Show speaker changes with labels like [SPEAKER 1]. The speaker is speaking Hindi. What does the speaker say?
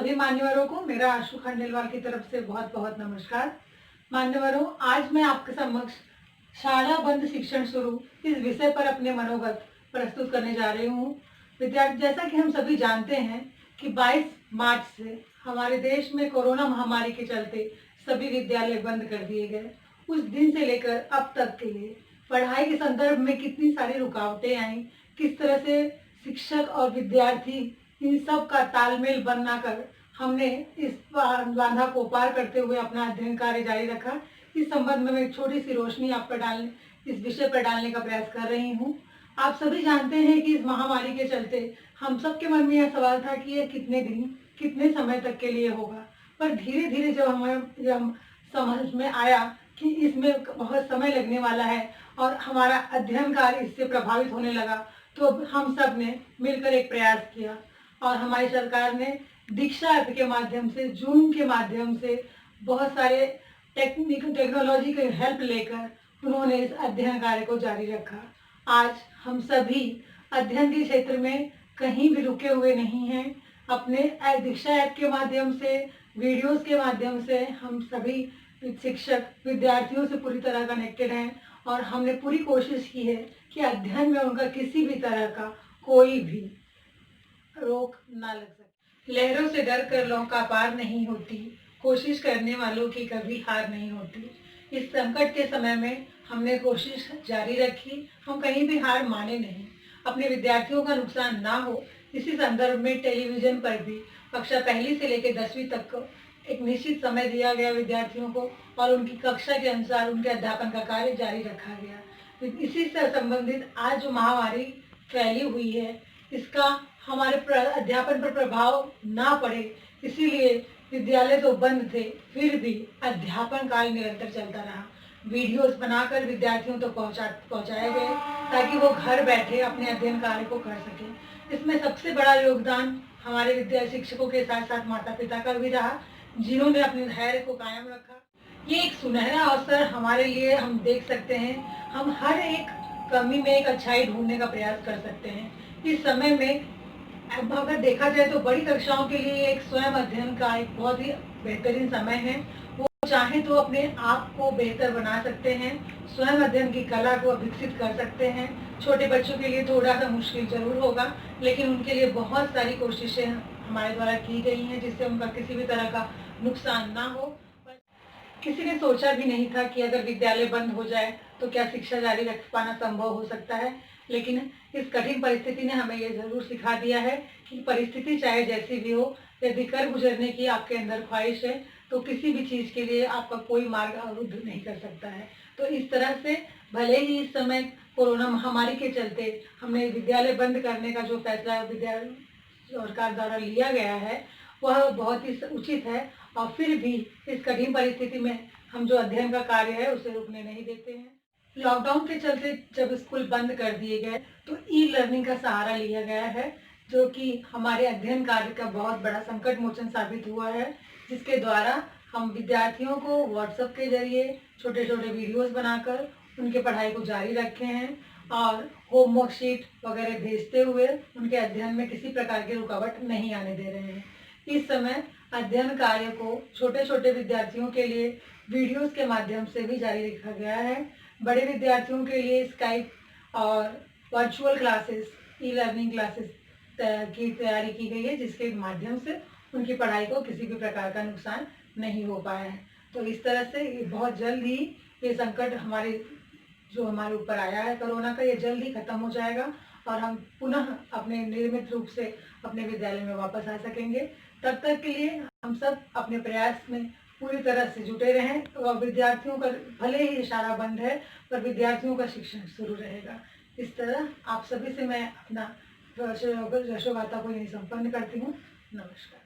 [SPEAKER 1] सभी मान्यवरों को मेरा आशु खंडेलवाल की तरफ से बहुत बहुत नमस्कार। मान्यवरों, आज मैं आपके समक्ष शाला बंद शिक्षण शुरू इस विषय पर अपने मनोगत प्रस्तुत करने जा रही हूँ। विद्यार्थी, जैसा कि हम सभी जानते हैं कि 22 मार्च से हमारे देश में कोरोना महामारी के चलते सभी विद्यालय बंद कर दिए गए। उस दिन से लेकर अब तक के लिए पढ़ाई के संदर्भ में कितनी सारी रुकावटें आई, किस तरह से शिक्षक और विद्यार्थी इन सब का तालमेल बनाकर हमने इस बाधा को पार करते हुए अपना अध्ययन कार्य जारी रखा। इस संबंध में मैं एक छोटी सी रोशनी आप पर इस विषय पर डालने का प्रयास कर रही हूँ। आप सभी जानते हैं कि इस महामारी के चलते हम सबके मन में यह सवाल था कि यह कितने दिन, कितने समय तक के लिए होगा। पर धीरे धीरे जब समझ में आया कि इसमें बहुत समय लगने वाला है और हमारा अध्ययन कार्य इससे प्रभावित होने लगा, तो हम सब ने मिलकर एक प्रयास किया और हमारी सरकार ने दीक्षा ऐप के माध्यम से, जूम के माध्यम से बहुत सारे टेक्नोलॉजी की हेल्प लेकर उन्होंने इस अध्ययन कार्य को जारी रखा। आज हम सभी अध्ययन के क्षेत्र में कहीं भी रुके हुए नहीं हैं। अपने दीक्षा ऐप के माध्यम से, वीडियोस के माध्यम से हम सभी शिक्षक विद्यार्थियों से पूरी तरह कनेक्टेड हैं और हमने पूरी कोशिश की है कि अध्ययन में उनका किसी भी तरह का कोई भी रोक ना लग सके। लहरों से डर कर नौका पार नहीं होती, कोशिश करने वालों की कभी हार नहीं होती। इस संकट के समय में हमने कोशिश जारी रखी, हम कहीं भी हार माने नहीं। अपने विद्यार्थियों का नुकसान ना हो, इसी संदर्भ में टेलीविजन पर भी कक्षा पहली से लेकर 10वीं तक को एक निश्चित समय दिया गया विद्यार्थियों को और उनकी कक्षा के अनुसार उनके अध्यापन का कार्य जारी रखा गया। तो इसी से संबंधित आज जो महामारी फैली हुई है, इसका हमारे अध्यापन पर प्रभाव ना पड़े, इसीलिए विद्यालय तो बंद थे, फिर भी अध्यापन कार्य निरंतर चलता रहा। वीडियोस बनाकर विद्यार्थियों तक पहुंचाए गए ताकि वो घर बैठे अपने अध्ययन कार्य को कर सकें। इसमें सबसे बड़ा योगदान हमारे विद्यालय शिक्षकों के साथ साथ माता पिता का भी रहा, जिन्होंने अपने धैर्य को कायम रखा। ये एक सुनहरा अवसर हमारे लिए हम देख सकते हैं। हम हर एक कमी में एक अच्छाई ढूंढने का प्रयास कर सकते हैं। इस समय में अगर देखा जाए तो बड़ी कक्षाओं के लिए एक स्वयं अध्ययन का एक बहुत ही बेहतरीन समय है। वो चाहे तो अपने आप को बेहतर बना सकते हैं, स्वयं अध्ययन की कला को विकसित कर सकते हैं। छोटे बच्चों के लिए थोड़ा सा मुश्किल जरूर होगा, लेकिन उनके लिए बहुत सारी कोशिशें हमारे द्वारा की गई हैं जिससे उनका किसी भी तरह का नुकसान ना हो। किसी ने सोचा भी नहीं था कि अगर विद्यालय बंद हो जाए तो क्या शिक्षा जारी रख पाना संभव हो सकता है, लेकिन इस कठिन परिस्थिति ने हमें ये जरूर सिखा दिया है कि परिस्थिति चाहे जैसी भी हो, यदि कर गुजरने की आपके अंदर ख्वाहिश है तो किसी भी चीज़ के लिए आपका कोई मार्ग अवरुद्ध नहीं कर सकता है। तो इस तरह से भले ही इस समय कोरोना महामारी के चलते हमने विद्यालय बंद करने का जो फैसला सरकार द्वारा लिया गया है वह बहुत ही उचित है और फिर भी इस कठिन परिस्थिति में हम जो अध्ययन का कार्य है उसे रुकने नहीं देते हैं। लॉकडाउन के चलते जब स्कूल बंद कर दिए गए तो ई लर्निंग का सहारा लिया गया है, जो कि हमारे अध्ययन कार्य का बहुत बड़ा संकट मोचन साबित हुआ है, जिसके द्वारा हम विद्यार्थियों को व्हाट्सएप के जरिए छोटे छोटे वीडियोस बनाकर उनके पढ़ाई को जारी रखे हैं और होमवर्क शीट वगैरह भेजते हुए उनके अध्ययन में किसी प्रकार की रुकावट नहीं आने दे रहे हैं। इस समय अध्ययन कार्य को छोटे छोटे विद्यार्थियों के लिए वीडियोस के माध्यम से भी जारी रखा गया है। बड़े विद्यार्थियों के लिए स्काइप और virtual classes, e learning classes की तैयारी की गई है, जिसके माध्यम से उनकी पढ़ाई को किसी भी प्रकार का नुकसान नहीं हो पाया है। तो इस तरह से बहुत जल्द ही ये संकट हमारे ऊपर आया है कोरोना का, ये जल्द ही खत्म हो जाएगा और हम पुनः अपने नियमित रूप से अपने विद्यालय में वापस आ सकेंगे। तब तक के लिए हम सब अपने प्रयास में पूरी तरह से जुटे रहें और विद्यार्थियों का भले ही इशारा बंद है पर विद्यार्थियों का शिक्षण शुरू रहेगा। इस तरह आप सभी से मैं अपना यशोगाथा को यही संपन्न करती हूँ। नमस्कार।